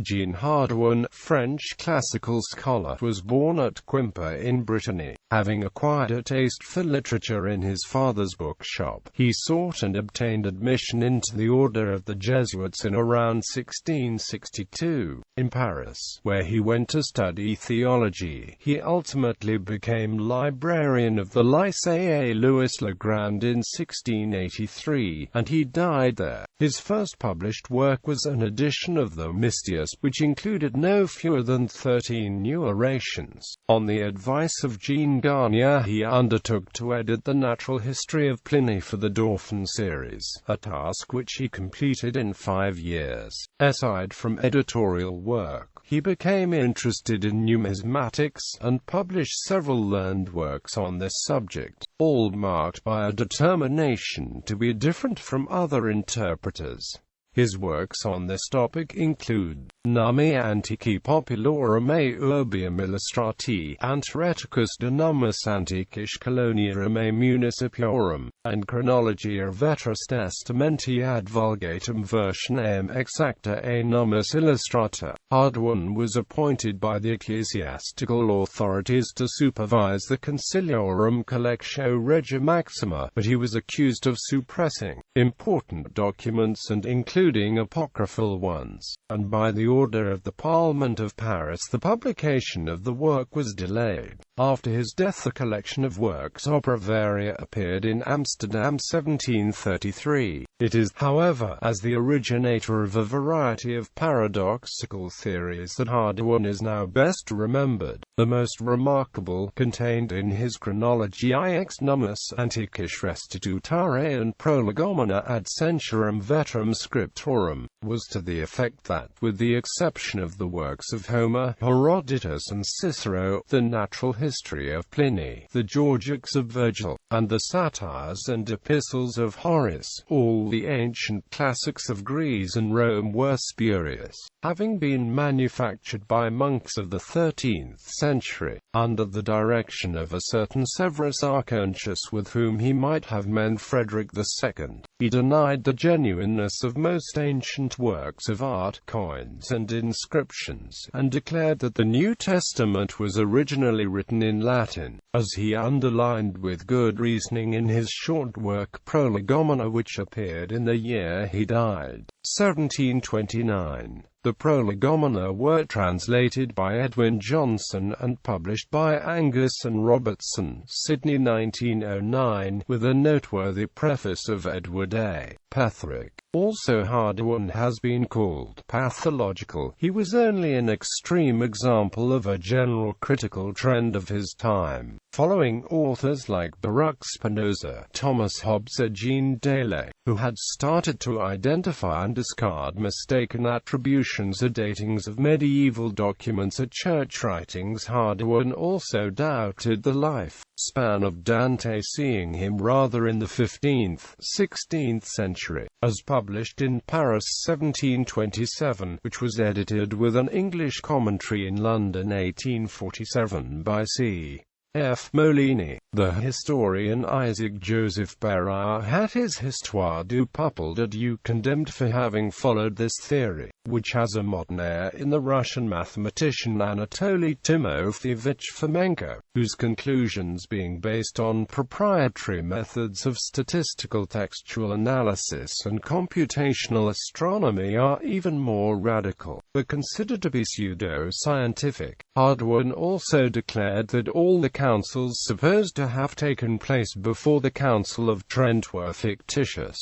Jean Hardouin, French classical scholar, was born at Quimper in Brittany. Having acquired a taste for literature in his father's bookshop, he sought and obtained admission into the order of the Jesuits in around 1662. In Paris, where he went to study theology, he ultimately became librarian of the Lycée Louis-le-Grand in 1683, and he died there. His first published work was an edition of the Themistius, which included no fewer than 13 new orations. On the advice of Jean Garnier, he undertook to edit the natural history of Pliny for the Dauphin series, a task which he completed in 5 years. Aside from editorial work, he became interested in numismatics, and published several learned works on this subject, all marked by a determination to be different from other interpreters. His works on this topic include Nummi Antiqui Populorum et Urbium Illustrati, Anthereticus de Nummus Antiquish Coloniarum et Municipiorum, and Chronologia Vetris Testamenti ad Vulgatum Versionem Exacta et Nummus Illustrata. Hardouin was appointed by the ecclesiastical authorities to supervise the Conciliorum Collectio Regia Maxima, but he was accused of suppressing important documents and including apocryphal ones, and by the order of the Parliament of Paris the publication of the work was delayed. After his death, a collection of works opera varia appeared in Amsterdam 1733. It is, however, as the originator of a variety of paradoxical theories that Hardouin is now best remembered. The most remarkable, contained in his Chronologiae ex Nummus Antiquish Restitutare and Prolegomena ad Centurum Veterum Scriptorum, was to the effect that, with the exception of the works of Homer, Herodotus and Cicero, the natural history of Pliny, the Georgics of Virgil, and the satires and epistles of Horace, all the ancient classics of Greece and Rome were spurious, having been manufactured by monks of the 13th century, under the direction of a certain Severus Archontius, with whom he might have meant Frederick II. He denied the genuineness of most ancient works of art, coins and inscriptions, and declared that the New Testament was originally written in Latin, as he underlined with good reasoning in his short work Prolegomena, which appeared in the year he died, 1729. The Prolegomena were translated by Edwin Johnson and published by Angus and Robertson, Sydney 1909, with a noteworthy preface of Edward A. Petherick. Also, Hardouin has been called pathological. He was only an extreme example of a general critical trend of his time, following authors like Baruch Spinoza, Thomas Hobbes and Jean Daillet, who had started to identify and discard mistaken attributions or datings of medieval documents or church writings. Hardouin also doubted the life span of Dante, seeing him rather in the 15th, 16th century, as published in Paris 1727, which was edited with an English commentary in London 1847 by C. F. Molini. The historian Isaac Joseph Barrard had his Histoire du peuple de Dieu condemned for having followed this theory, which has a modern air, in the Russian mathematician Anatoly Timofeyevich Fomenko, whose conclusions, being based on proprietary methods of statistical textual analysis and computational astronomy, are even more radical, but considered to be pseudo-scientific. Hardouin also declared that all the councils supposed to have taken place before the Council of Trent were fictitious.